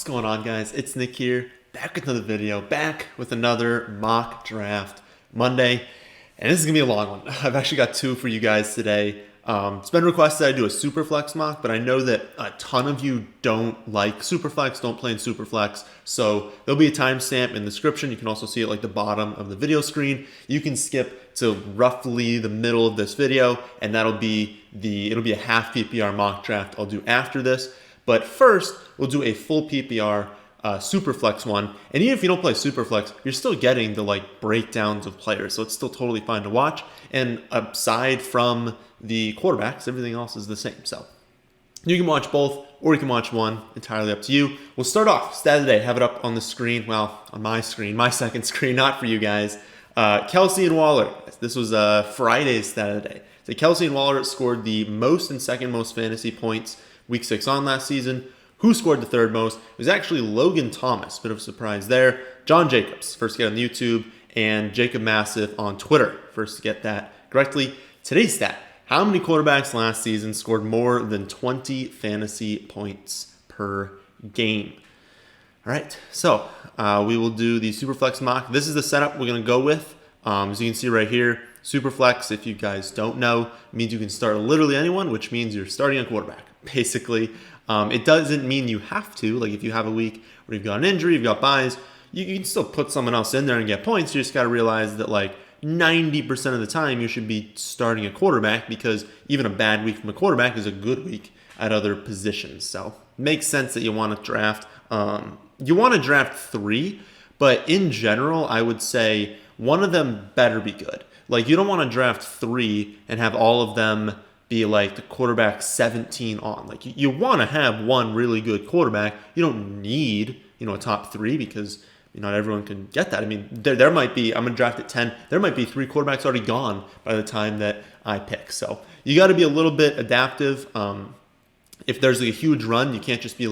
going on, guys? It's Nick here, back with another video, back with another mock draft Monday, and this is gonna be a long one. I've actually got two for you guys today. It's been requested I do a SuperFlex mock, but I know that a ton of you don't like SuperFlex, don't play in SuperFlex, so there'll be a timestamp in the description. You can also see it like the bottom of the video screen. You can skip to roughly the middle of this video, and it'll be a half PPR mock draft I'll do after this. But first, we'll do a full PPR SuperFlex one. And even if you don't play SuperFlex, you're still getting the breakdowns of players. So it's still totally fine to watch. And aside from the quarterbacks, everything else is the same. So you can watch both or you can watch one, entirely up to you. We'll start off, stat of the day, have it up on the screen. Well, on my screen, my second screen, not for you guys. Kelsey and Waller. This was Friday's stat of the day. So Kelsey and Waller scored the most and second most fantasy points Week 6 on last season. Who scored the third most? It was actually Logan Thomas. Bit of a surprise there. John Jacobs, first to get on YouTube, and Jacob Massive on Twitter, first to get that correctly. Today's stat: how many quarterbacks last season scored more than 20 fantasy points per game? All right, so we will do the SuperFlex mock. This is the setup we're going to go with. As you can see right here, SuperFlex, if you guys don't know, means you can start literally anyone, which means you're starting a quarterback, basically. It doesn't mean you have to. Like if you have a week where you've got an injury, you've got buys, you can still put someone else in there and get points. You just got to realize that 90% of the time you should be starting a quarterback, because even a bad week from a quarterback is a good week at other positions. So it makes sense that you want to draft. You want to draft 3, but in general, I would say one of them better be good. You don't want to draft 3 and have all of them be the quarterback 17 on. You want to have one really good quarterback. You don't need, a top 3, because not everyone can get that. I mean, there might be, I'm going to draft at 10. There might be 3 quarterbacks already gone by the time that I pick. So you got to be a little bit adaptive. If there's a huge run, you can't just be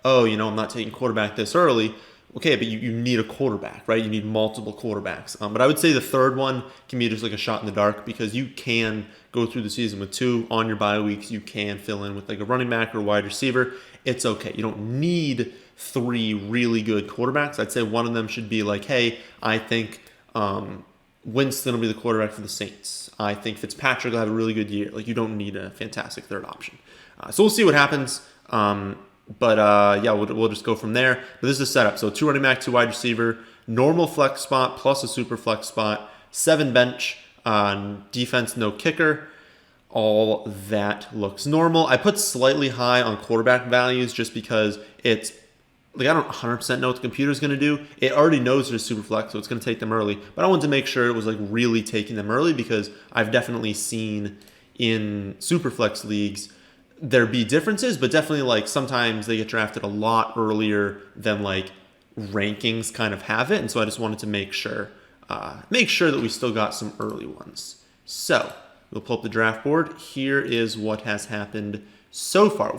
oh, I'm not taking quarterback this early. Okay, but you need a quarterback, right? You need multiple quarterbacks. But I would say the third one can be just a shot in the dark, because you can go through the season with 2 on your bye weeks. You can fill in with a running back or a wide receiver. It's okay. You don't need 3 really good quarterbacks. I'd say one of them should be hey, I think Winston will be the quarterback for the Saints. I think Fitzpatrick will have a really good year. You don't need a fantastic third option. So we'll see what happens. But yeah, we'll just go from there. But this is the setup. So 2 running back, 2 wide receiver, normal flex spot plus a super flex spot, 7 bench, defense, no kicker. All that looks normal. I put slightly high on quarterback values just because it's I don't 100% know what the computer's going to do. It already knows there's super flex, so it's going to take them early. But I wanted to make sure it was really taking them early, because I've definitely seen in super flex leagues there be differences, but definitely sometimes they get drafted a lot earlier than rankings kind of have it. And so I just wanted to make sure that we still got some early ones. So we'll pull up the draft board. Here is what has happened so far.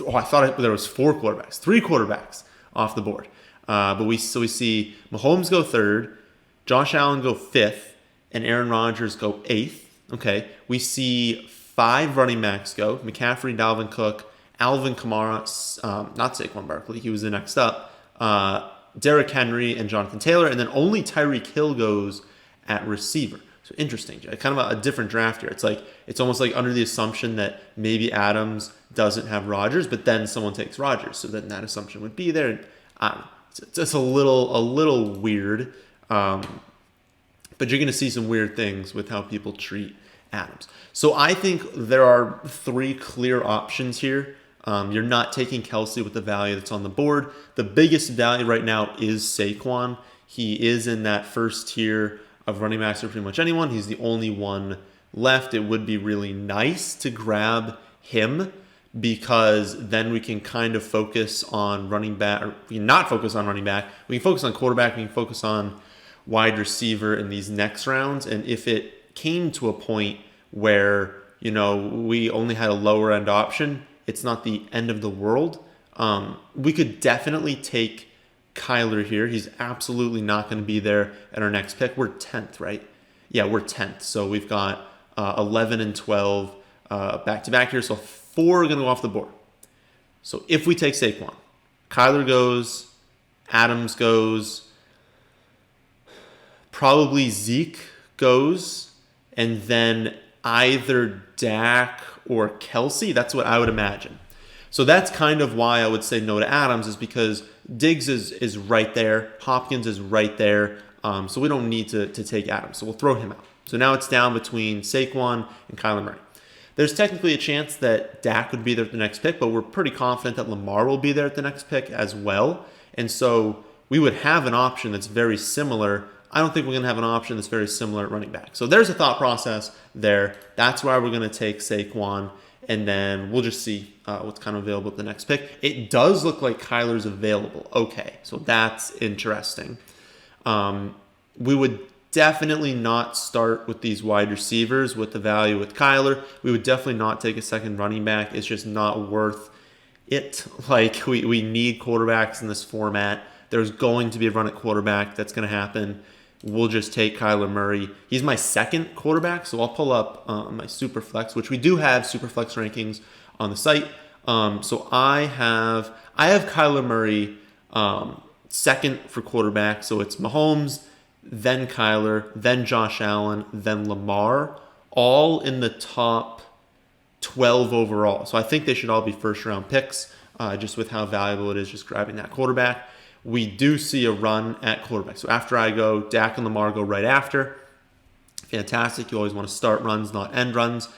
Oh, I thought there was 4 quarterbacks, 3 quarterbacks off the board. But we see Mahomes go 3rd, Josh Allen go 5th, and Aaron Rodgers go 8th. Okay, we see 5 running backs go: McCaffrey, Dalvin Cook, Alvin Kamara, not Saquon Barkley, he was the next up, Derrick Henry, and Jonathan Taylor, and then only Tyreek Hill goes at receiver. So interesting, kind of a different draft here. It's almost under the assumption that maybe Adams doesn't have Rodgers, but then someone takes Rodgers, so then that assumption would be there. I don't know. It's a little weird, but you're going to see some weird things with how people treat Adams. So I think there are 3 clear options here. You're not taking Kelsey with the value that's on the board. The biggest value right now is Saquon. He is in that first tier of running backs for pretty much anyone. He's the only one left. It would be really nice to grab him, because then we can kind of focus on running back, or we can not focus on running back. We can focus on quarterback. We can focus on wide receiver in these next rounds. And if it came to a point where, we only had a lower end option, it's not the end of the world. We could definitely take Kyler here. He's absolutely not going to be there at our next pick. We're 10th, right? Yeah, we're 10th. So we've got 11 and 12 back-to-back here. So 4 are going to go off the board. So if we take Saquon, Kyler goes, Adams goes, probably Zeke goes, and then either Dak or Kelsey. That's what I would imagine. So that's kind of why I would say no to Adams, is because Diggs is right there. Hopkins is right there. So we don't need to take Adams. So we'll throw him out. So now it's down between Saquon and Kyler Murray. There's technically a chance that Dak would be there at the next pick, but we're pretty confident that Lamar will be there at the next pick as well. And so we would have an option that's very similar. I don't think we're going to have an option that's very similar at running back. So there's a thought process there. That's why we're going to take Saquon, and then we'll just see what's kind of available at the next pick. It does look like Kyler's available. Okay, so that's interesting. We would definitely not start with these wide receivers with the value with Kyler. We would definitely not take a second running back. It's just not worth it. Like, we need quarterbacks in this format. There's going to be a run at quarterback that's going to happen. We'll just take Kyler Murray. He's my second quarterback, so I'll pull up my SuperFlex, which we do have SuperFlex rankings on the site. So I have Kyler Murray second for quarterback. So it's Mahomes, then Kyler, then Josh Allen, then Lamar, all in the top 12 overall. So I think they should all be first-round picks, just with how valuable it is just grabbing that quarterback. We do see a run at quarterback. So after I go, Dak and Lamar go right after. Fantastic. You always want to start runs, not end runs.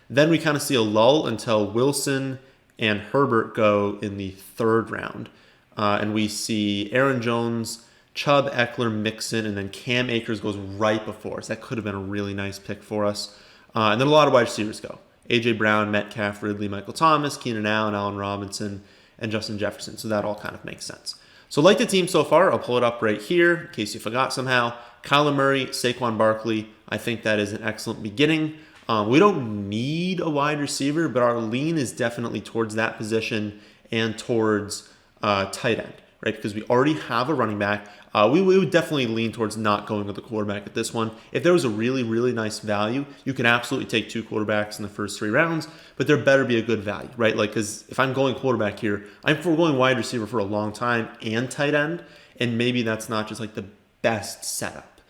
Then we kind of see a lull until Wilson and Herbert go in the third round. And we see Aaron Jones, Chubb, Eckler, Mixon, and then Cam Akers goes right before us. That could have been a really nice pick for us. And then a lot of wide receivers go. A.J. Brown, Metcalf, Ridley, Michael Thomas, Keenan Allen, Allen Robinson, and Justin Jefferson. So that all kind of makes sense. So like the team so far, I'll pull it up right here in case you forgot somehow. Kyler Murray, Saquon Barkley. I think that is an excellent beginning. We don't need a wide receiver, but our lean is definitely towards that position and towards tight end, right? Because we already have a running back. We would definitely lean towards not going with the quarterback at this one. If there was a really, really nice value, you can absolutely take two quarterbacks in the first 3 rounds, but there better be a good value, right? Like, because if I'm going quarterback here, I'm foregoing wide receiver for a long time and tight end, and maybe that's not just like the best setup,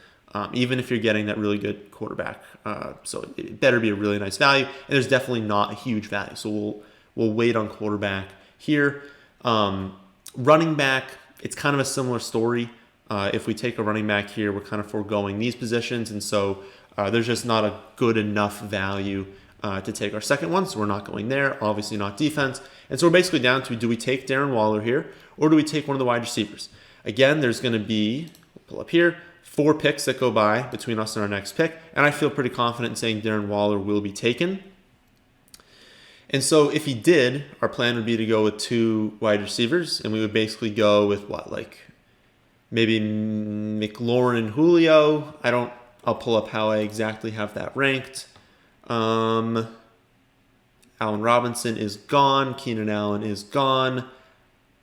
even if you're getting that really good quarterback. So it better be a really nice value, and there's definitely not a huge value. So we'll wait on quarterback here. Running back, it's kind of a similar story. If we take a running back here, we're kind of foregoing these positions, and so there's just not a good enough value to take our second one, so we're not going there. Obviously not defense. And so we're basically down to, do we take Darren Waller here, or do we take one of the wide receivers? Again, there's going to be, we'll pull up here, 4 picks that go by between us and our next pick, and I feel pretty confident in saying Darren Waller will be taken. And so if he did, our plan would be to go with 2 wide receivers, and we would basically go with what, like maybe McLaurin and Julio. I'll pull up how I exactly have that ranked. Allen Robinson is gone. Keenan Allen is gone.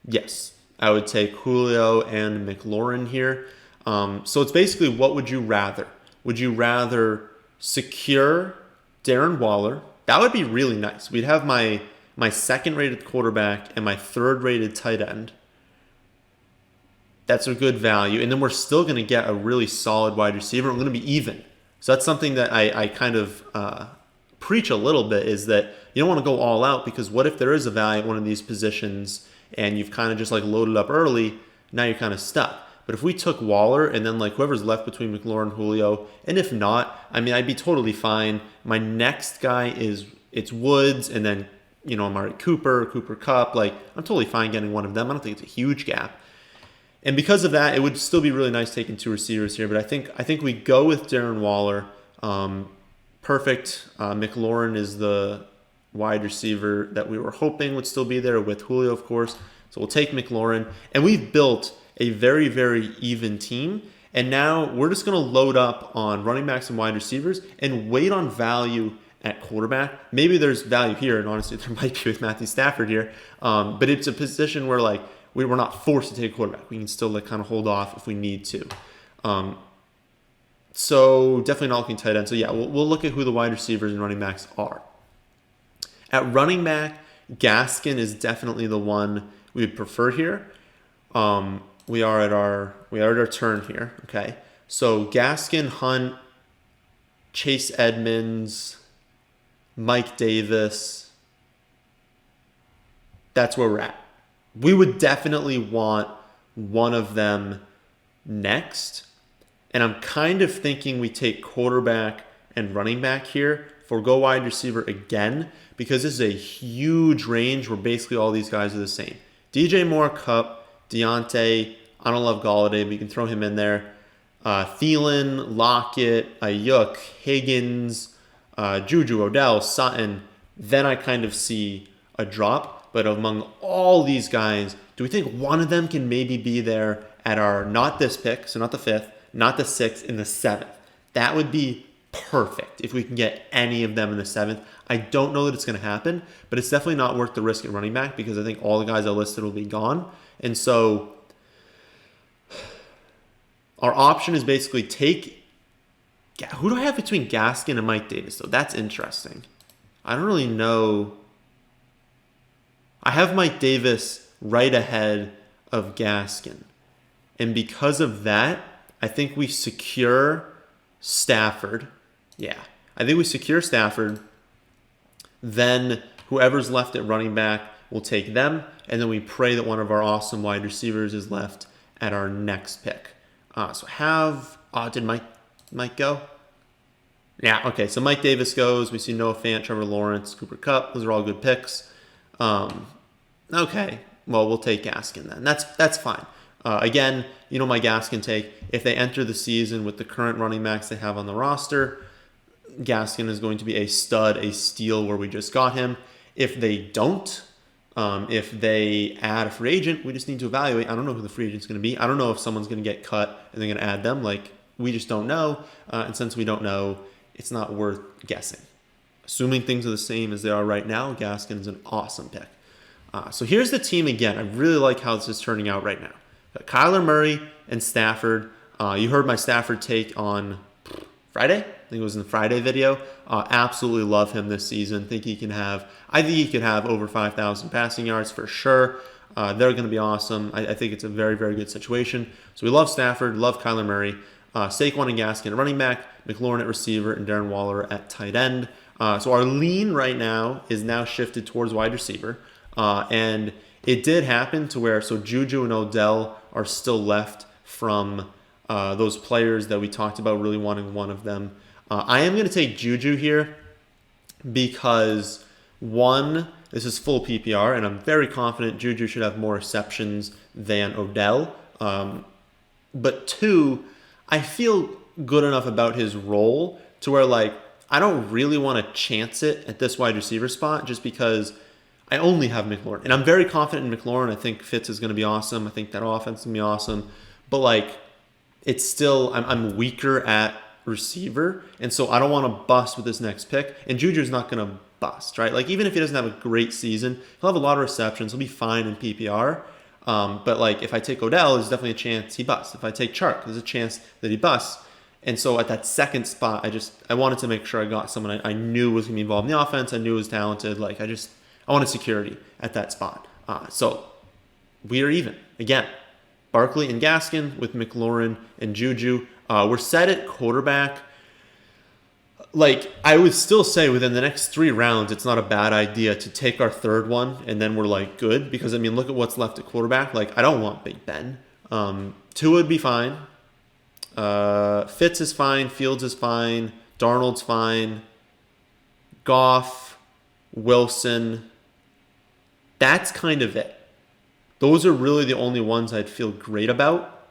Yes, I would take Julio and McLaurin here. So it's basically, what would you rather? Would you rather secure Darren Waller? That would be really nice. We'd have my second-rated quarterback and my third-rated tight end. That's a good value. And then we're still going to get a really solid wide receiver. We're going to be even. So that's something that I kind of preach a little bit, is that you don't want to go all out, because what if there is a value at one of these positions and you've kind of just like loaded up early, now you're kind of stuck. But if we took Waller and then like whoever's left between McLaurin and Julio, and if not, I mean, I'd be totally fine. My next guy it's Woods, and then, Amari Cooper Kupp. Like, I'm totally fine getting one of them. I don't think it's a huge gap. And because of that, it would still be really nice taking 2 receivers here. But I think we go with Darren Waller. Perfect. McLaurin is the wide receiver that we were hoping would still be there, with Julio, of course. So we'll take McLaurin. And we've built a very, very even team. And now we're just going to load up on running backs and wide receivers and wait on value at quarterback. Maybe there's value here, and honestly, there might be with Matthew Stafford here. But it's a position where like we're not forced to take a quarterback. We can still like kind of hold off if we need to. So definitely not looking tight end. So yeah, we'll look at who the wide receivers and running backs are. At running back, Gaskin is definitely the one we would prefer here. We are at our turn here. Okay, so Gaskin, Hunt, Chase Edmonds, Mike Davis. That's where we're at. We would definitely want one of them next. And I'm kind of thinking we take quarterback and running back here, forgo wide receiver again, because this is a huge range where basically all these guys are the same. DJ Moore, Cup, Deontay, I don't love Galladay, but you can throw him in there. Thielen, Lockett, Ayuk, Higgins, Juju, Odell, Sutton. Then I kind of see a drop. But among all these guys, do we think one of them can maybe be there at our, not this pick, so not the 5th, not the 6th, in the 7th? That would be perfect if we can get any of them in the 7th. I don't know that it's going to happen, but it's definitely not worth the risk at running back because I think all the guys I listed will be gone. And so our option is basically take, who do I have between Gaskin and Mike Davis, though? That's interesting. I don't really know. I have Mike Davis right ahead of Gaskin. And because of that, I think we secure Stafford. Yeah, I think we secure Stafford. Then whoever's left at running back, we'll take them. And then we pray that one of our awesome wide receivers is left at our next pick. Did Mike go? Yeah, okay, so Mike Davis goes. We see Noah Fant, Trevor Lawrence, Cooper Kupp. Those are all good picks. Okay, well, we'll take Gaskin then. That's fine. Again, you know my Gaskin take. If they enter the season with the current running backs they have on the roster, Gaskin is going to be a stud, a steal where we just got him. If they don't, if they add a free agent, we just need to evaluate. I don't know who the free agent's going to be. I don't know if someone's going to get cut and they're going to add them. We just don't know. And since we don't know, it's not worth guessing. Assuming things are the same as they are right now, Gaskin's an awesome pick. So here's the team again. I really like how this is turning out right now. Got Kyler Murray and Stafford. You heard my Stafford take on Friday. I think it was in the Friday video. Absolutely love him this season. I think he could have over 5,000 passing yards for sure. They're going to be awesome. I think it's a very, very good situation. So we love Stafford, love Kyler Murray. Saquon and Gaskin at running back, McLaurin at receiver, and Darren Waller at tight end. So our lean right now is now shifted towards wide receiver. And it did happen to where, so Juju and Odell are still left from those players that we talked about really wanting one of them. I am going to take Juju here because, one, this is full PPR, and I'm very confident Juju should have more receptions than Odell. But two, I feel good enough about his role to where, I don't really want to chance it at this wide receiver spot just because I only have McLaurin. And I'm very confident in McLaurin. I think Fitz is going to be awesome. I think that offense is going to be awesome. But, it's still, I'm weaker at receiver. And so I don't want to bust with this next pick. And Juju's not going to bust, right? Even if he doesn't have a great season, he'll have a lot of receptions. He'll be fine in PPR. But, if I take Odell, there's definitely a chance he busts. If I take Chark, there's a chance that he busts. And so at that second spot, I wanted to make sure I got someone I knew was going to be involved in the offense. I knew was talented. I wanted security at that spot. So we are even. Again, Barkley and Gaskin with McLaurin and Juju. We're set at quarterback. I would still say within the next 3 rounds, it's not a bad idea to take our third one and then we're good. Because, look at what's left at quarterback. I don't want Big Ben. Tua would be fine. Fitz is fine. Fields is fine. Darnold's fine. Goff, Wilson. That's kind of it. Those are really the only ones I'd feel great about.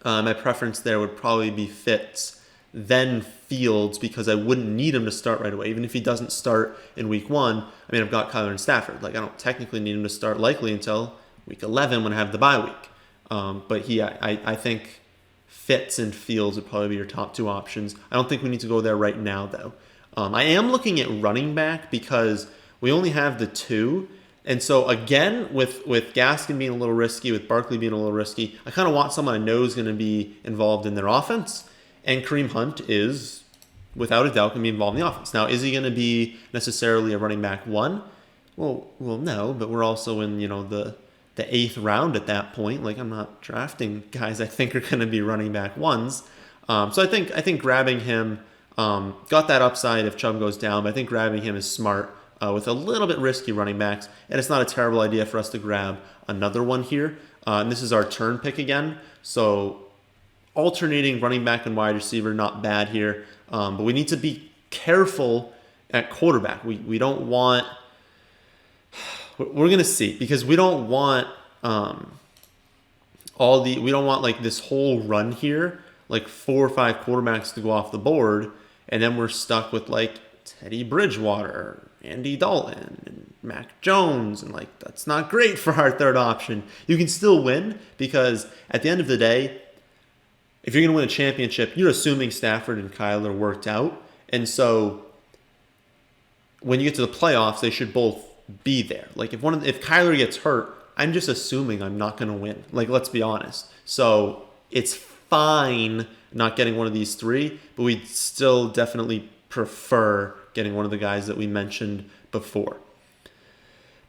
My preference there would probably be Fitz, then Fields, because I wouldn't need him to start right away. Even if he doesn't start in week 1, I've got Kyler and Stafford. I don't technically need him to start likely until week 11 when I have the bye week. But I think Fitz and Fields would probably be your top 2 options. I don't think we need to go there right now, though. I am looking at running back because we only have the 2. And so, again, with Gaskin being a little risky, with Barkley being a little risky, I kind of want someone I know is going to be involved in their offense. And Kareem Hunt is, without a doubt, going to be involved in the offense. Now, is he going to be necessarily a running back 1? Well, no, but we're also in, the the 8th round at that point. Like, I'm not drafting guys I think are going to be running back ones. So I think grabbing him got that upside if Chubb goes down, but I think grabbing him is smart with a little bit risky running backs, and it's not a terrible idea for us to grab another one here. And this is our turn pick again, so alternating running back and wide receiver, not bad here, but we need to be careful at quarterback. We don't want. We're gonna see, because we don't want we don't want like this whole run here, like 4 or 5 quarterbacks to go off the board, and then we're stuck with like Teddy Bridgewater, Andy Dalton, and Mac Jones, and like that's not great for our third option. You can still win, because at the end of the day, if you're gonna win a championship, you're assuming Stafford and Kyler worked out, and so when you get to the playoffs, they should both be there. Like if Kyler gets hurt, I'm just assuming I'm not going to win. Like, let's be honest. So it's fine not getting one of these 3, but we'd still definitely prefer getting one of the guys that we mentioned before.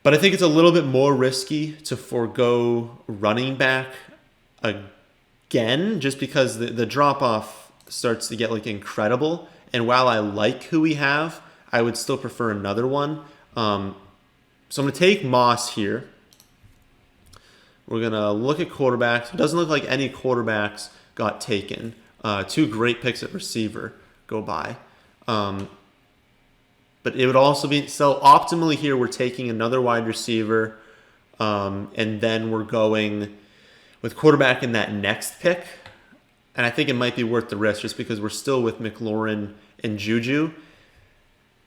But I think it's a little bit more risky to forego running back again, just because the drop-off starts to get like incredible. And while I like who we have, I would still prefer another one. So I'm going to take Moss here. We're going to look at quarterbacks. It doesn't look like any quarterbacks got taken. 2 great picks at receiver go by. But it would also be, so optimally here, we're taking another wide receiver, and then we're going with quarterback in that next pick. And I think it might be worth the risk just because we're still with McLaurin and Juju.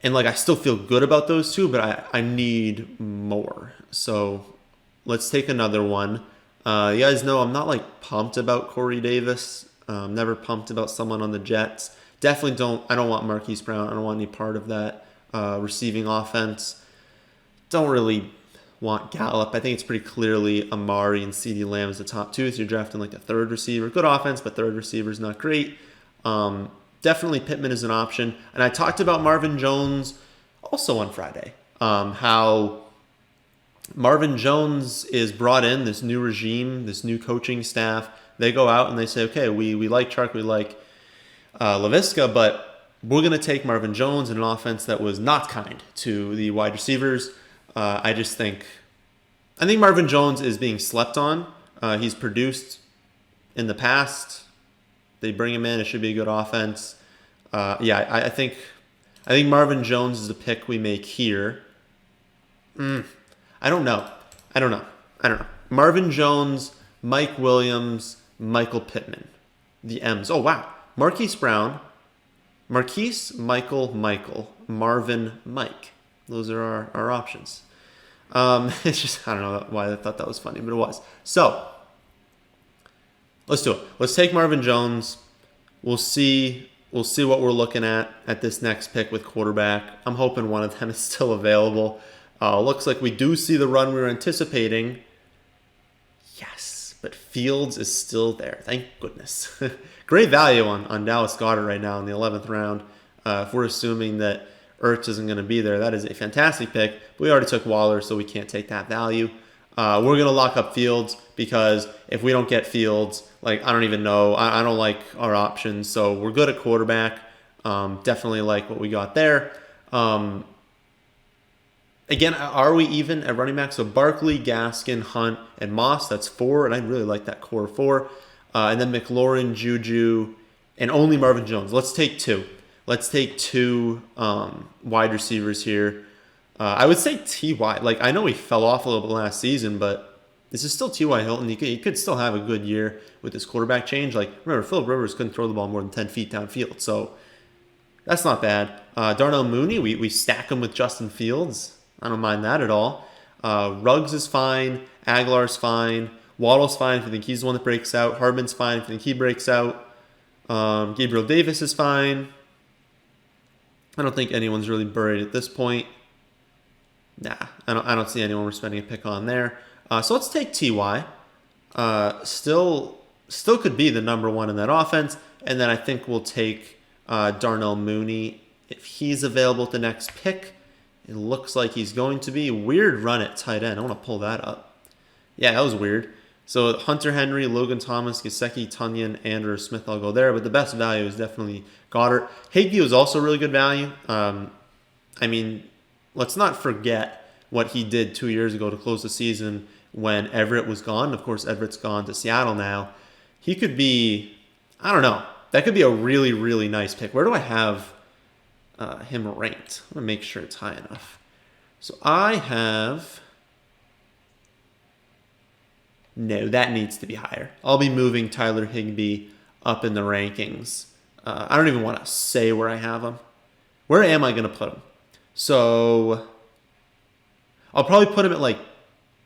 And like I still feel good about those 2, but I need more. So let's take another one. You guys know I'm not like pumped about Corey Davis. Never pumped about someone on the Jets. Definitely I don't want Marquise Brown. I don't want any part of that receiving offense. Don't really want Gallup. I think it's pretty clearly Amari and CeeDee Lamb as the top 2. So you're drafting like a 3rd receiver. Good offense, but 3rd receiver is not great. Definitely Pittman is an option. And I talked about Marvin Jones also on Friday. How Marvin Jones is brought in, this new regime, this new coaching staff. They go out and they say, okay, we like Chark, we like LaVisca, but we're going to take Marvin Jones in an offense that was not kind to the wide receivers. I think Marvin Jones is being slept on. He's produced in the past. They bring him in. It should be a good offense. I think Marvin Jones is the pick we make here. I don't know. Marvin Jones, Mike Williams, Michael Pittman. The M's. Oh, wow. Marquise Brown, Marquise, Michael, Marvin, Mike. Those are our options. It's just, I don't know why I thought that was funny, but it was. So, let's do it. Let's take Marvin Jones. We'll see what we're looking at this next pick with quarterback. I'm hoping one of them is still available. Looks like we do see the run we were anticipating. Yes, but Fields is still there. Thank goodness. Great value on Dallas Goedert right now in the 11th round. If we're assuming that Ertz isn't going to be there, that is a fantastic pick. We already took Waller, so we can't take that value. We're going to lock up Fields because if we don't get Fields, like I don't even know. I don't like our options, so we're good at quarterback. Definitely like what we got there. Again, are we even at running back? So Barkley, Gaskin, Hunt, and Moss, that's 4, and I really like that core 4. And then McLaurin, Juju, and only Marvin Jones. Let's take 2. Let's take 2 wide receivers here. I would say T.Y. Like, I know he fell off a little bit last season, but this is still T.Y. Hilton. He could still have a good year with this quarterback change. Like, remember, Phillip Rivers couldn't throw the ball more than 10 feet downfield, so that's not bad. Darnell Mooney, we stack him with Justin Fields. I don't mind that at all. Ruggs is fine. Aguilar's fine. Waddle's fine if you think he's the one that breaks out. Hardman's fine if you think he breaks out. Gabriel Davis is fine. I don't think anyone's really buried at this point. Nah, I don't see anyone we're spending a pick on there. So let's take T.Y. Still could be the number 1 in that offense. And then I think we'll take Darnell Mooney if he's available at the next pick. It looks like he's going to be. Weird run at tight end. I want to pull that up. Yeah, that was weird. So Hunter Henry, Logan Thomas, Gesicki, Tunyon, Andrew Smith, I'll go there. But the best value is definitely Goddard. Higbee was also really good value. I mean, let's not forget what he did 2 years ago to close the season when Everett was gone. Of course, Everett's gone to Seattle now. He could be, I don't know. That could be a really, really nice pick. Where do I have him ranked? I'm going to make sure it's high enough. So I have... No, that needs to be higher. I'll be moving Tyler Higbee up in the rankings. I don't even want to say where I have him. Where am I going to put him? So I'll probably put him at like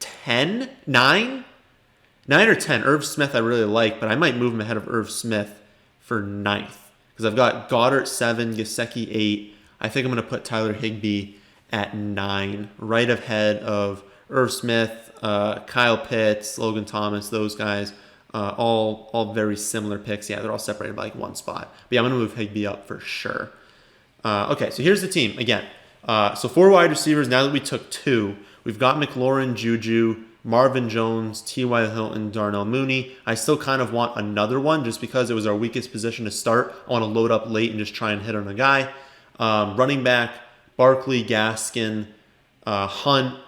10, 9? 9 or 10. Irv Smith I really like, but I might move him ahead of Irv Smith for 9th. Because I've got Goddard 7, Gesicki 8. I think I'm going to put Tyler Higbee at 9, right ahead of Irv Smith, Kyle Pitts, Logan Thomas, those guys. All very similar picks. Yeah, they're all separated by like one spot. But yeah, I'm going to move Higbee up for sure. Okay, so here's the team again. So 4 wide receivers. Now that we took 2, we've got McLaurin, Juju, Marvin Jones, T.Y. Hilton, Darnell Mooney. I still kind of want another one just because it was our weakest position to start. I want to load up late and just try and hit on a guy. Running back, Barkley, Gaskin, Hunt,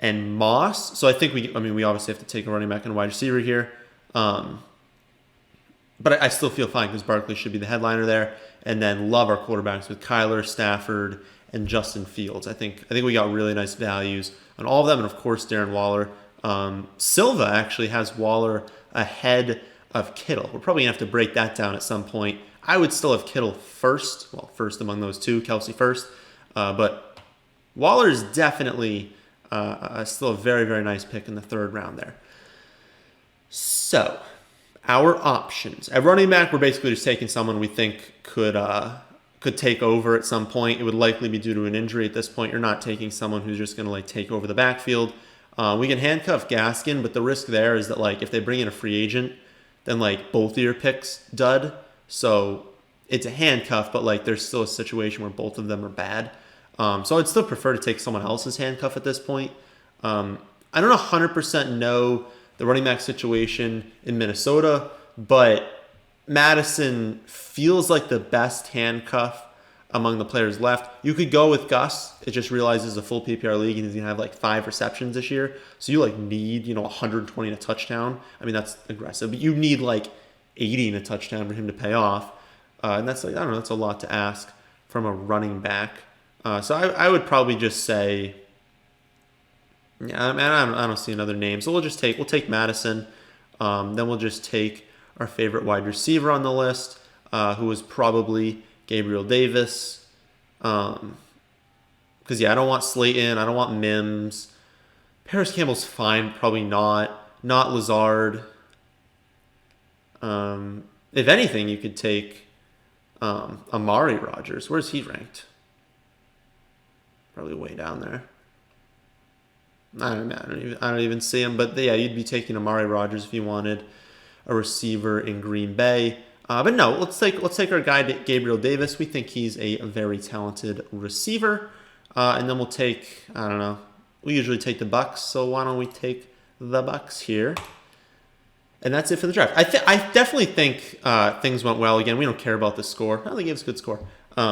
and Moss. So I think we obviously have to take a running back and a wide receiver here. But I still feel fine because Barkley should be the headliner there. And then love our quarterbacks with Kyler, Stafford, and Justin Fields. I think we got really nice values on all of them. And of course, Darren Waller. Silva actually has Waller ahead of Kittle. We're probably going to have to break that down at some point. I would still have Kittle first. Well, first among those two. Kelsey first. But Waller is definitely still a very, very nice pick in the 3rd round there. So, our options. At running back, we're basically just taking someone we think could take over at some point. It would likely be due to an injury at this point. You're not taking someone who's just going to like take over the backfield. We can handcuff Gaskin, but the risk there is that like if they bring in a free agent, then like both of your picks dud. So it's a handcuff, but like there's still a situation where both of them are bad. So I'd still prefer to take someone else's handcuff at this point. I don't 100% know the running back situation in Minnesota, but Madison feels like the best handcuff among the players left. You could go with Gus. It just realizes a full PPR league and he's going to have like 5 receptions this year. So you like need, 120 and a touchdown. I mean, that's aggressive, but you need like 80 and a touchdown for him to pay off. And that's like, I don't know, that's a lot to ask from a running back. So I would probably just say, yeah, I don't see another name. So we'll take Madison. Then we'll just take our favorite wide receiver on the list, who is probably Gabriel Davis. Because, yeah, I don't want Slayton. I don't want Mims. Paris Campbell's fine. Probably not. Not Lazard. If anything, you could take Amari Rodgers. Where's he ranked? Probably way down there. I don't even see him. But, yeah, you'd be taking Amari Rodgers if you wanted a receiver in Green Bay. But no, let's take our guy Gabriel Davis. We think he's a very talented receiver. And then we'll take, I don't know, we usually take the Bucks, so why don't we take the Bucks here? And that's it for the draft. I definitely think things went well. Again, we don't care about the score. I think it was a good score. We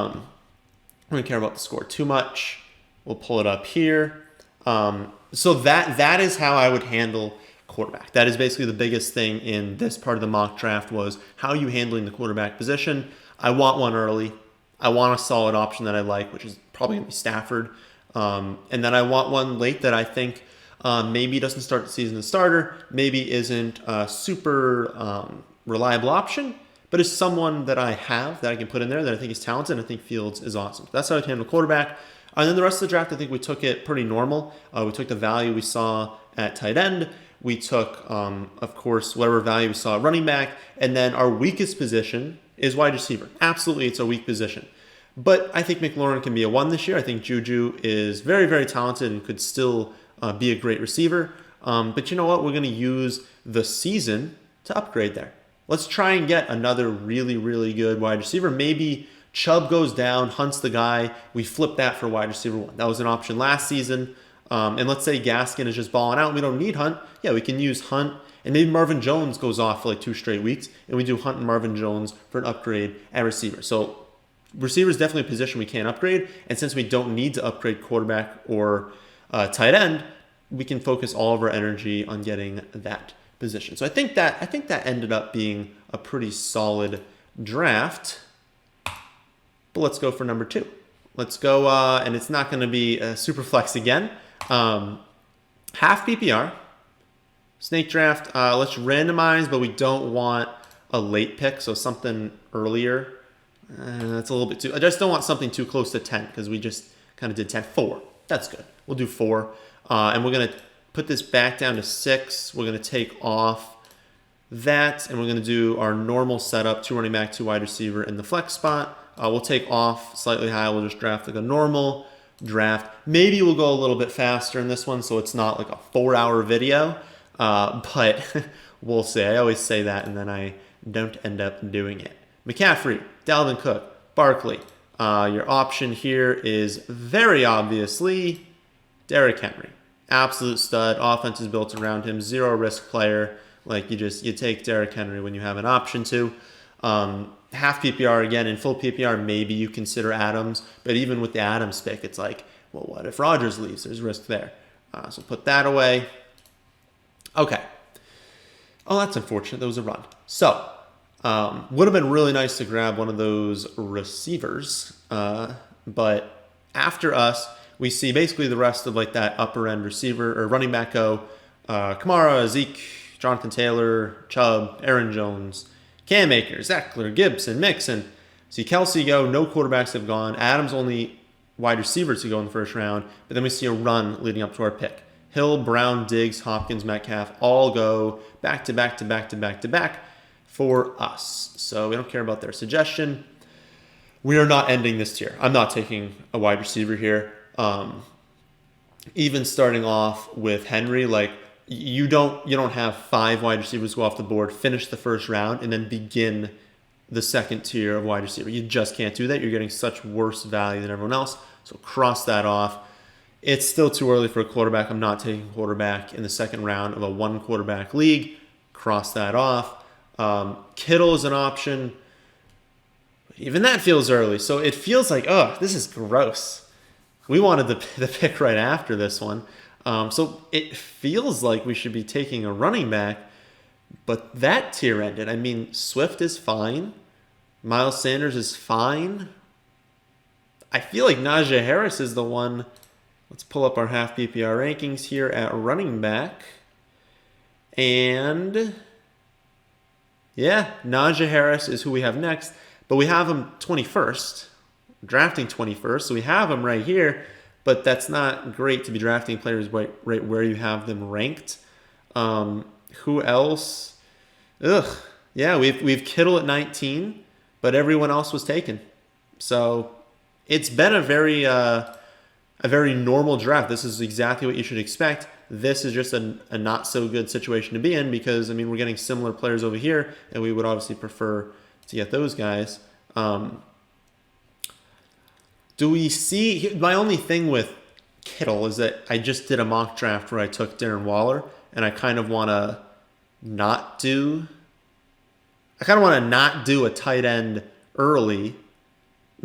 don't care about the score too much. We'll pull it up here. So that is how I would handle quarterback. That is basically the biggest thing in this part of the mock draft was how are you handling the quarterback position? I want one early. I want a solid option that I like, which is probably going to be Stafford. And then I want one late that I think maybe doesn't start the season as starter, maybe isn't a super reliable option, but is someone that I have that I can put in there that I think is talented and I think Fields is awesome. That's how I handle quarterback. And then the rest of the draft, I think we took it pretty normal. We took the value we saw at tight end. We took, of course, whatever value we saw at running back. And then our weakest position is wide receiver. Absolutely, it's a weak position. But I think McLaurin can be a 1 this year. I think Juju is very, very talented and could still be a great receiver. But you know what? We're going to use the season to upgrade there. Let's try and get another really, really good wide receiver. Maybe Chubb goes down, Hunt's the guy. We flip that for wide receiver 1. That was an option last season. And let's say Gaskin is just balling out and we don't need Hunt. Yeah, we can use Hunt. And maybe Marvin Jones goes off for like 2 straight weeks. And we do Hunt and Marvin Jones for an upgrade at receiver. So receiver is definitely a position we can't upgrade. And since we don't need to upgrade quarterback or tight end, we can focus all of our energy on getting that position. So I think that ended up being a pretty solid draft. But let's go for number 2. Let's go, and it's not going to be a SuperFlex again. Half PPR. Snake draft. Let's randomize, but we don't want a late pick, so something earlier. That's a little bit too... I just don't want something too close to 10, because we just kind of did 10. 4. That's good. We'll do 4. And we're going to put this back down to 6. We're going to take off that, and we're going to do our normal setup, 2 running back, 2 wide receiver in the flex spot. We'll take off slightly high. We'll just draft like a normal draft. Maybe we'll go a little bit faster in this one, so it's not like a 4-hour video. But we'll see. I always say that, and then I don't end up doing it. McCaffrey, Dalvin Cook, Barkley. Your option here is very obviously Derrick Henry. Absolute stud. Offense is built around him. 0 risk player. Like you take Derrick Henry when you have an option to. Half PPR again. In full PPR, maybe you consider Adams. But even with the Adams pick, it's like, well, what if Rodgers leaves? There's risk there. So put that away. Okay. Oh, that's unfortunate. That was a run. So, would have been really nice to grab one of those receivers. But after us, we see basically the rest of like that upper end receiver or running back go. Kamara, Zeke, Jonathan Taylor, Chubb, Aaron Jones, Cam Akers, Eckler, Gibson, Mixon. See Kelsey go. No quarterbacks have gone. Adams only wide receivers to go in the first round. But then we see a run leading up to our pick. Hill, Brown, Diggs, Hopkins, Metcalf all go back to back to back to back to back for us. So we don't care about their suggestion. We are not ending this tier. I'm not taking a wide receiver here. Even starting off with Henry, like you don't have 5 wide receivers go off the board, finish the first round, and then begin the second tier of wide receiver. You just can't do that. You're getting such worse value than everyone else. So cross that off. It's still too early for a quarterback. I'm not taking a quarterback in the second round of a 1-quarterback league. Cross that off. Kittle is an option. Even that feels early. So it feels like, oh, this is gross. We wanted the pick right after this one. So it feels like we should be taking a running back. But that tier ended. I mean, Swift is fine. Miles Sanders is fine. I feel like Najee Harris is the one... Let's pull up our half PPR rankings here at running back. And yeah, Najee Harris is who we have next. But we have him 21st, drafting 21st. So we have him right here. But that's not great to be drafting players right where you have them ranked. Who else? Ugh. Yeah, we've Kittle at 19, but everyone else was taken. So it's been a very normal draft. This is exactly what you should expect. This is just a not so good situation to be in because, I mean, we're getting similar players over here, and we would obviously prefer to get those guys. Do we see... My only thing with Kittle is that I just did a mock draft where I took Darren Waller, and I kind of want to not do a tight end early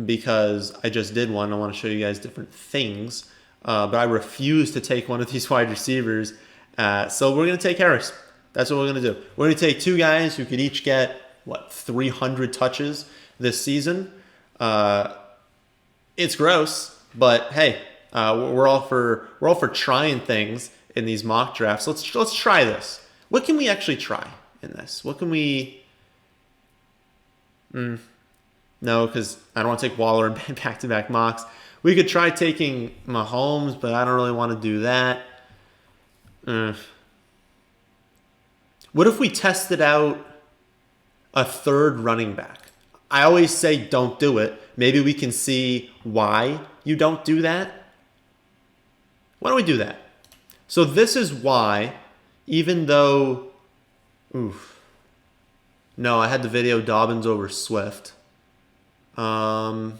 because I just did one. I want to show you guys different things. But I refuse to take one of these wide receivers. So we're going to take Harris. That's what we're going to do. We're going to take 2 guys who could each get, 300 touches this season. It's gross, but hey, we're all for trying things in these mock drafts. Let's try this. What can we actually try in this? What can we... No, because I don't want to take Waller in back-to-back mocks. We could try taking Mahomes, but I don't really want to do that. What if we tested out a 3rd running back? I always say don't do it. Maybe we can see why you don't do that. Why don't we do that? So this is why, even though... No, I had the video Dobbins over Swift. Yeah,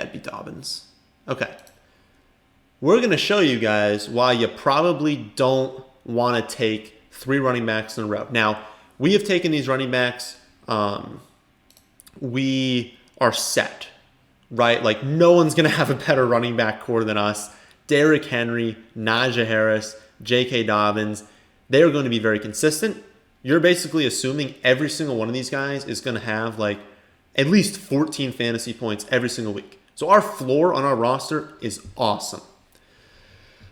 it'd be Dobbins. Okay. we're going to show you guys why you probably don't want to take 3 running backs in a row. Now, we have taken these running backs. We are set, right? Like, no one's going to have a better running back core than us. Derrick Henry, Najee Harris, J.K. Dobbins, they're going to be very consistent. You're basically assuming every single one of these guys is going to have like at least 14 fantasy points every single week. So our floor on our roster is awesome.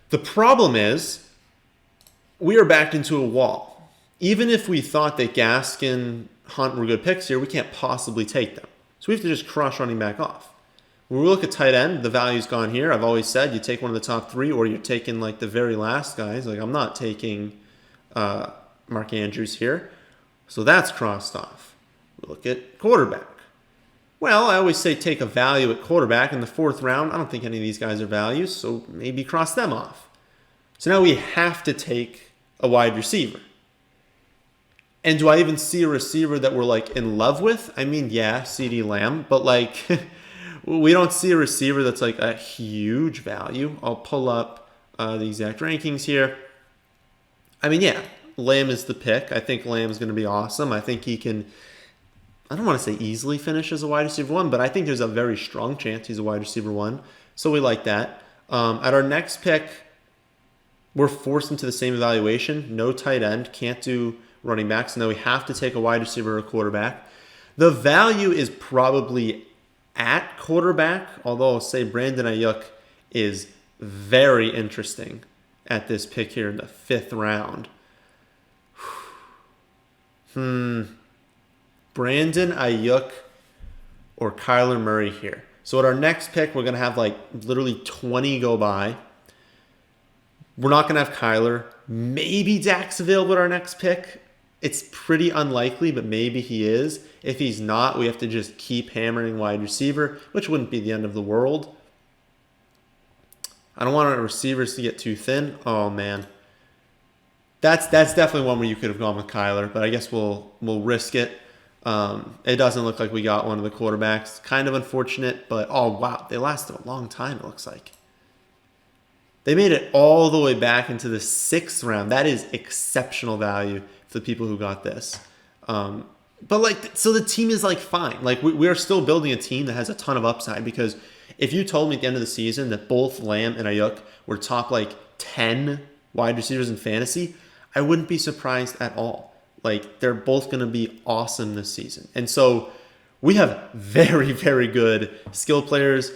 The problem is we are backed into a wall. Even if we thought that Gaskin, Hunt were good picks here, we can't possibly take them. So we have to just crush running back off. When we look at tight end, the value's gone here. I've always said you take one of the top 3 or you're taking like the very last guys. Like I'm not taking Mark Andrews here. So that's crossed off. We look at quarterback. Well, I always say take a value at quarterback in the 4th round. I don't think any of these guys are values, so maybe cross them off. So now we have to take a wide receiver. And do I even see a receiver that we're like in love with? I mean, yeah, CeeDee Lamb, but like we don't see a receiver that's like a huge value. I'll pull up the exact rankings here. I mean, yeah, Lamb is the pick. I think Lamb is going to be awesome. I think he can, I don't want to say easily finish as a wide receiver 1, but I think there's a very strong chance he's a wide receiver 1. So we like that. At our next pick, we're forced into the same evaluation. No tight end, can't do running backs. Now we have to take a wide receiver or a quarterback. The value is probably at quarterback, although I'll say Brandon Ayuk is very interesting at this pick here in the 5th round. Brandon Ayuk or Kyler Murray here. So at our next pick, we're going to have like literally 20 go by. We're not going to have Kyler. Maybe Dak's available at our next pick. It's pretty unlikely, but maybe he is. If he's not, we have to just keep hammering wide receiver, which wouldn't be the end of the world. I don't want our receivers to get too thin. Oh, man. That's definitely one where you could have gone with Kyler, but I guess we'll risk it. It doesn't look like we got one of the quarterbacks. Kind of unfortunate, but oh, wow. They lasted a long time, it looks like. They made it all the way back into the 6th round. That is exceptional value for the people who got this. But like, so the team is like fine. Like we are still building a team that has a ton of upside, because if you told me at the end of the season that both Lamb and Ayuk were top like 10 wide receivers in fantasy, I wouldn't be surprised at all. Like they're both going to be awesome this season. And so we have very, very good skill players.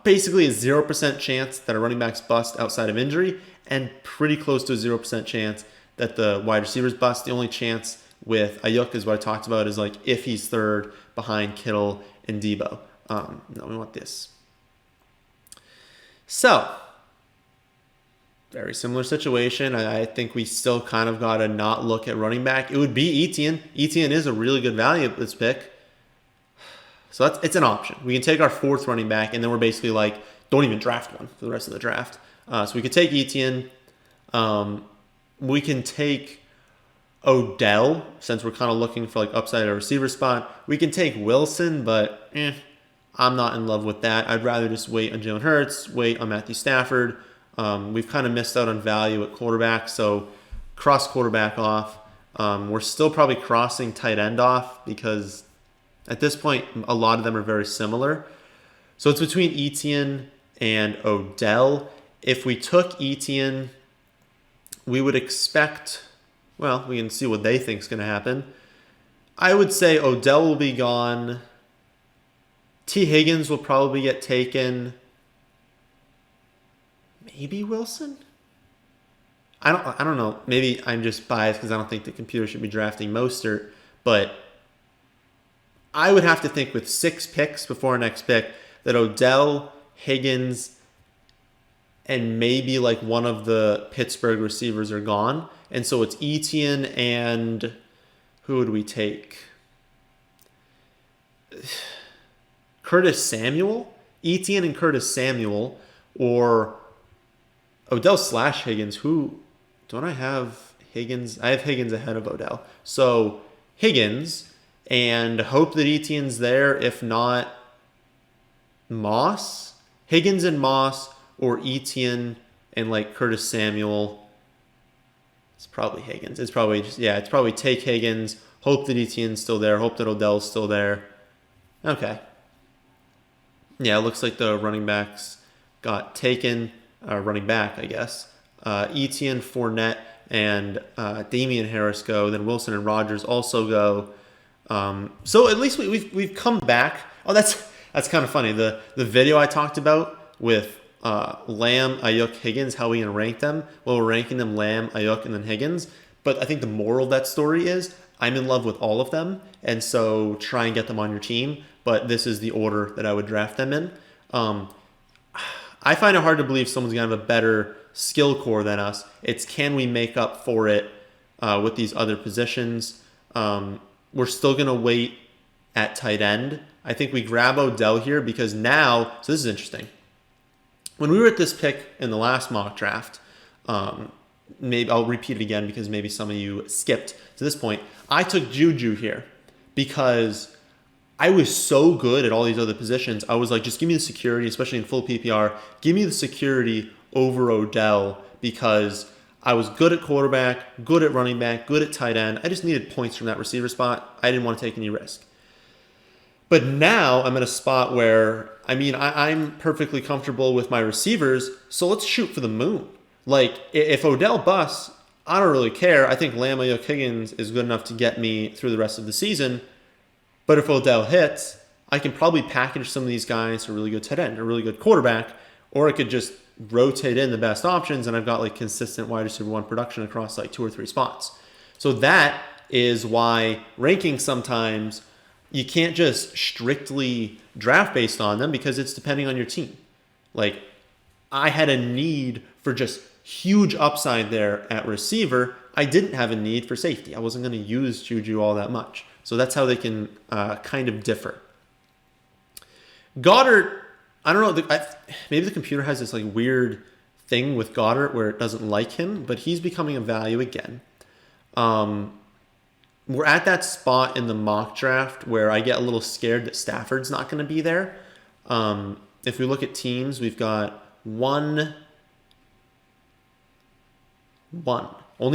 Basically a 0% chance that a running back's bust outside of injury, and pretty close to a 0% chance that the wide receivers bust. The only chance with Ayuk is what I talked about, is like if he's 3rd behind Kittle and Debo. No, we want this. So, very similar situation. I think we still kind of got to not look at running back. It would be Etienne. Etienne is a really good value at this pick. So it's an option. We can take our 4th running back, and then we're basically like, don't even draft one for the rest of the draft. So we could take Etienne. We can take Odell, since we're kind of looking for like upside at a receiver spot. We can take Wilson, but I'm not in love with that. I'd rather just wait on Jalen Hurts, wait on Matthew Stafford. We've kind of missed out on value at quarterback, so cross quarterback off. We're still probably crossing tight end off, because at this point, a lot of them are very similar. So it's between Etienne and Odell. If we took Etienne, we would expect, well, we can see what they think is going to happen. I would say Odell will be gone. T. Higgins will probably get taken. Maybe Wilson? I don't know. Maybe I'm just biased because I don't think the computer should be drafting Mostert, but I would have to think with 6 picks before our next pick that Odell, Higgins, and maybe like one of the Pittsburgh receivers are gone. And so it's Etienne and who would we take? Curtis Samuel? Etienne and Curtis Samuel, or Odell / Higgins. Who, don't I have Higgins? I have Higgins ahead of Odell. So Higgins, and hope that Etienne's there. If not, Moss. Higgins and Moss, or Etienne and like Curtis Samuel. It's probably Higgins. It's probably just, yeah, it's probably take Higgins, hope that Etienne's still there, hope that Odell's still there. Okay. Yeah, it looks like the running backs got taken, running back, I guess. Etienne, Fournette, and Damian Harris go. Then Wilson and Rodgers also go. So at least we've come back. Oh, that's kind of funny. The video I talked about with Lamb, Ayuk, Higgins, how we gonna rank them? Well, we're ranking them Lamb, Ayuk, and then Higgins. But I think the moral of that story is I'm in love with all of them, and so try and get them on your team. But this is the order that I would draft them in. I find it hard to believe someone's gonna have a better skill core than us. It's can we make up for it with these other positions? We're still gonna wait at tight end. I think we grab Odell here because now, so this is interesting. When we were at this pick in the last mock draft, maybe I'll repeat it again because maybe some of you skipped to this point. I took Juju here because I was so good at all these other positions. I was like, just give me the security, especially in full PPR. Give me the security over Odell because I was good at quarterback, good at running back, good at tight end. I just needed points from that receiver spot. I didn't want to take any risk. But now I'm at a spot where, I'm perfectly comfortable with my receivers, so let's shoot for the moon. Like, if Odell busts, I don't really care. I think Lamb, Ayuk, Higgins is good enough to get me through the rest of the season. But if Odell hits, I can probably package some of these guys a really good tight end, a really good quarterback, or I could just rotate in the best options, and I've got like consistent wide receiver one production across like 2 or 3 spots. So that is why ranking sometimes you can't just strictly draft based on them because it's depending on your team. Like I had a need for just huge upside there at receiver. I didn't have a need for safety. I wasn't going to use Juju all that much. So that's how they can kind of differ. Goddard, I don't know. Maybe the computer has this like weird thing with Goddard where it doesn't like him, but he's becoming a value again. We're at that spot in the mock draft where I get a little scared that Stafford's not going to be there. If we look at teams, we've got only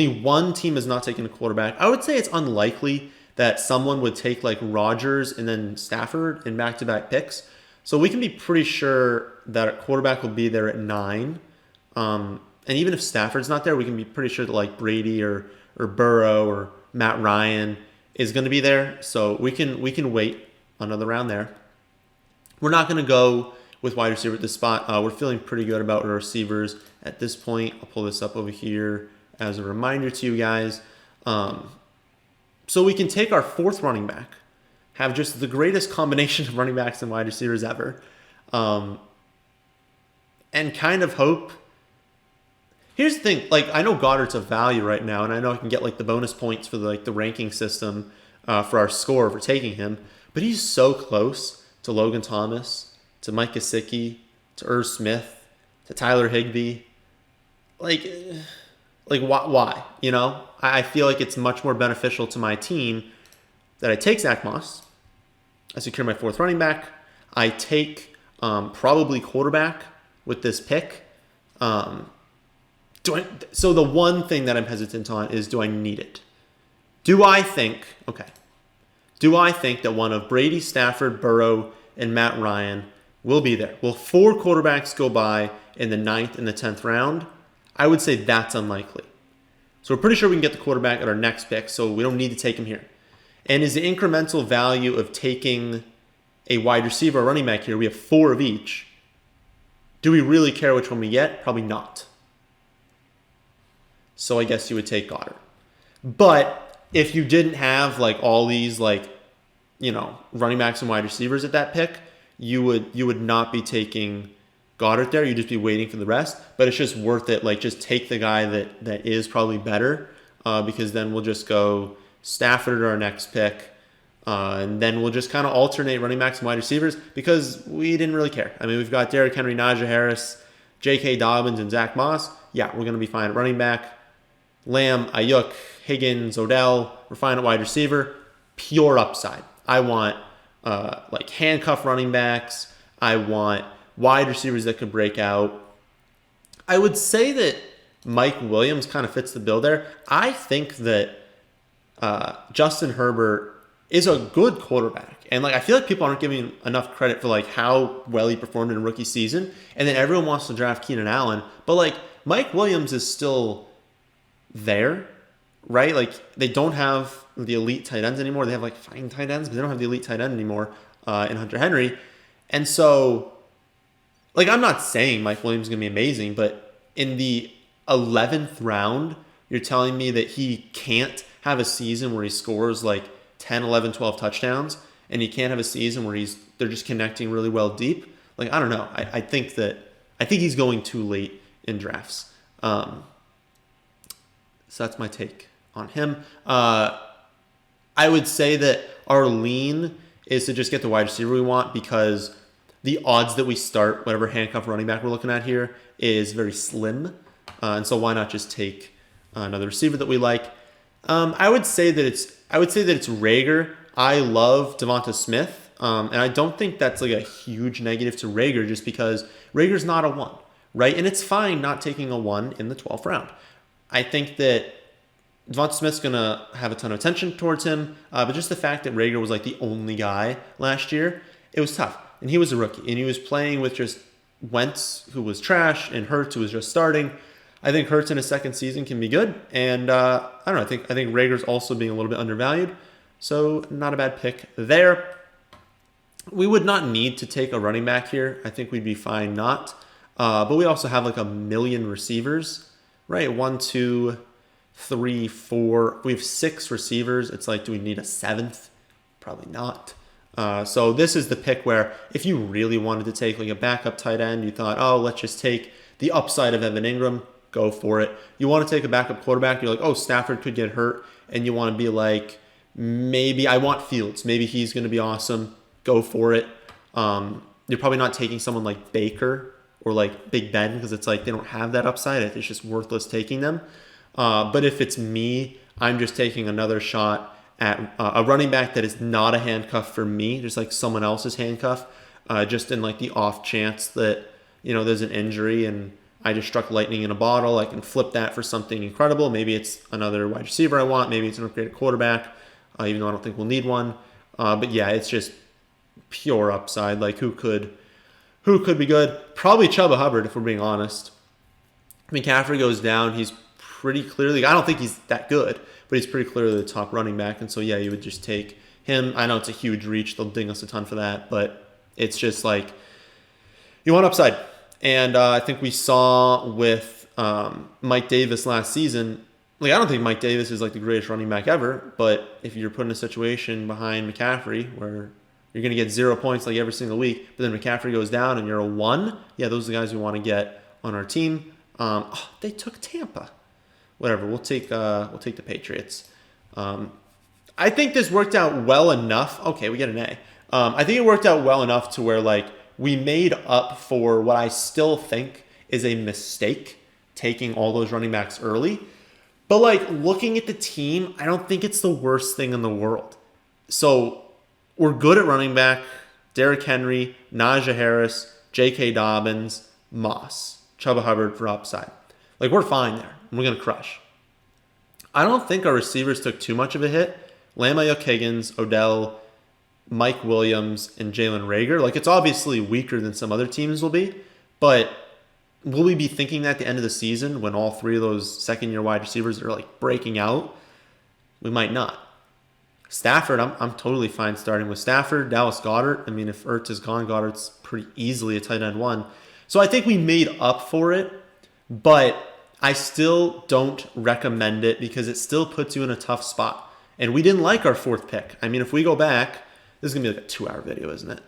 one team has not taken a quarterback. I would say it's unlikely that someone would take like Rodgers and then Stafford in back-to-back picks. So we can be pretty sure that a quarterback will be there at 9. And even if Stafford's not there, we can be pretty sure that like Brady or Burrow or Matt Ryan is going to be there. So we can wait another round there. We're not going to go with wide receiver at this spot. We're feeling pretty good about our receivers at this point. I'll pull this up over here as a reminder to you guys. So we can take our 4th running back, have just the greatest combination of running backs and wide receivers ever, and kind of hope. Here's the thing, like I know Goddard's a value right now, and I know I can get like the bonus points for the ranking system for our score for taking him, but he's so close to Logan Thomas, to Mike Gesicki, to Irv Smith, to Tyler Higbee. Like why? You know, I feel like it's much more beneficial to my team that I take Zach Moss. I secure my 4th running back. I take probably quarterback with this pick. So the one thing that I'm hesitant on is, do I need it? Do I think that one of Brady, Stafford, Burrow, and Matt Ryan will be there? Will 4 quarterbacks go by in the 9th and the 10th round? I would say that's unlikely. So we're pretty sure we can get the quarterback at our next pick, so we don't need to take him here. And is the incremental value of taking a wide receiver or running back here, we have 4 of each. Do we really care which one we get? Probably not. So I guess you would take Goddard. But if you didn't have like all these like, running backs and wide receivers at that pick, you would not be taking Goddard there. You'd just be waiting for the rest. But it's just worth it. Like just take the guy that is probably better because then we'll just go Stafford at our next pick. And then we'll just kind of alternate running backs and wide receivers because we didn't really care. I mean, we've got Derrick Henry, Najee Harris, J.K. Dobbins, and Zach Moss. Yeah, we're going to be fine at running back. Lamb, Ayuk, Higgins, Odell. We're fine at wide receiver. Pure upside. I want like handcuff running backs. I want wide receivers that could break out. I would say that Mike Williams kind of fits the bill there. I think that Justin Herbert is a good quarterback. And like I feel like people aren't giving enough credit for like how well he performed in a rookie season. And then everyone wants to draft Keenan Allen. But like Mike Williams is still there, right? Like they don't have the elite tight ends anymore. They have like fine tight ends, but they don't have the elite tight end anymore in Hunter Henry. And so like I'm not saying Mike Williams is going to be amazing, but in the 11th round, you're telling me that he can't have a season where he scores like 10, 11, 12 touchdowns, and he can't have a season where they're just connecting really well deep. Like, I don't know. I think he's going too late in drafts. So that's my take on him. I would say that our lean is to just get the wide receiver we want because the odds that we start whatever handcuff running back we're looking at here is very slim. And so why not just take another receiver that we like? I would say that it's Rager. I love Devonta Smith, and I don't think that's like a huge negative to Rager just because Rager's not a 1, right? And it's fine not taking a 1 in the 12th round. I think that Devonta Smith's going to have a ton of attention towards him, but just the fact that Rager was like the only guy last year, it was tough. And he was a rookie, and he was playing with just Wentz, who was trash, and Hurts, who was just starting. I think Hurts in his second season can be good, and I don't know. I think Rager's also being a little bit undervalued, so not a bad pick there. We would not need to take a running back here. I think we'd be fine not, but we also have like a million receivers, right? 1, 2, 3, 4. We have 6 receivers. It's like, do we need a 7th? Probably not. So this is the pick where if you really wanted to take like a backup tight end, you thought, oh, let's just take the upside of Evan Ingram. Go for it. You want to take a backup quarterback. You're like, oh, Stafford could get hurt. And you want to be like, maybe I want Fields. Maybe he's going to be awesome. Go for it. You're probably not taking someone like Baker or like Big Ben because it's like they don't have that upside. It's just worthless taking them. But if it's me, I'm just taking another shot at a running back that is not a handcuff for me, just like someone else's handcuff, just in like the off chance that, there's an injury and I just struck lightning in a bottle. I can flip that for something incredible. Maybe it's another wide receiver I want. Maybe it's an upgraded quarterback, even though I don't think we'll need one. But yeah, it's just pure upside. Like who could be good? Probably Chuba Hubbard, if we're being honest. McCaffrey goes down. He's pretty clearly, I don't think he's that good, but he's pretty clearly the top running back. And so, yeah, you would just take him. I know it's a huge reach. They'll ding us a ton for that, but it's just like you want upside. And I think we saw with Mike Davis last season, like I don't think Mike Davis is like the greatest running back ever, but if you're put in a situation behind McCaffrey where you're going to get 0 points like every single week, but then McCaffrey goes down and you're a 1, yeah, those are the guys we want to get on our team. They took Tampa. Whatever, we'll take the Patriots. I think this worked out well enough. Okay, we get an A. I think it worked out well enough to where like we made up for what I still think is a mistake taking all those running backs early. But like looking at the team, I don't think it's the worst thing in the world. So we're good at running back. Derrick Henry, Najee Harris, J.K. Dobbins, Moss, Chuba Hubbard for upside. Like we're fine there. We're going to crush. I don't think our receivers took too much of a hit. Lamar Higgins, Odell, Mike Williams, and Jalen Reagor. Like it's obviously weaker than some other teams will be, but will we be thinking that at the end of the season when all 3 of those second-year wide receivers are like breaking out? We might not. Stafford, I'm totally fine starting with Stafford. Dallas Goedert. I mean, if Ertz is gone, Goedert's pretty easily a tight end 1. So I think we made up for it, but I still don't recommend it because it still puts you in a tough spot. And we didn't like our 4th pick. I mean, if we go back, this is going to be like a 2-hour video, isn't it?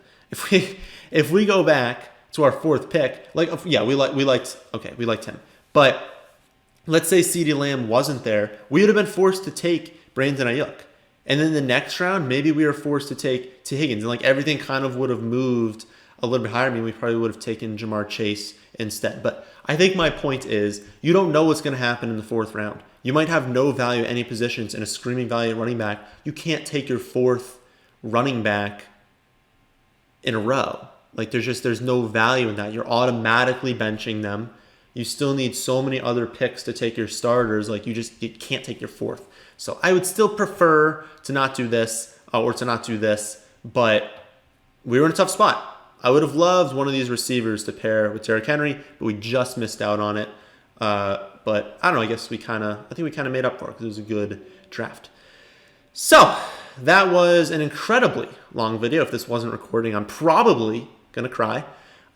If we go back to our 4th pick, like, yeah, we liked him. But let's say CeeDee Lamb wasn't there. We would have been forced to take Brandon Ayuk. And then the next round, maybe we were forced to take T. Higgins. And like everything kind of would have moved a little bit higher. I mean, we probably would have taken Jamar Chase instead. But I think my point is you don't know what's going to happen in the 4th round. You might have no value at any positions and a screaming value at running back. You can't take your 4th running back in a row. Like there's no value in that. You're automatically benching them. you still need so many other picks to take your starters. Like you can't take your fourth. So I would still prefer to not do this or to not do this, but we were in a tough spot. I would have loved one of these receivers to pair with Derrick Henry, but we just missed out on it. But I don't know. I guess I think we kind of made up for it because it was a good draft. So that was an incredibly long video. If this wasn't recording, I'm probably gonna cry.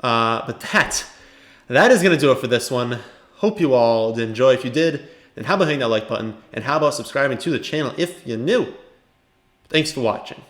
But that is gonna do it for this one. Hope you all did enjoy. If you did, then how about hitting that like button? And how about subscribing to the channel if you're new? Thanks for watching.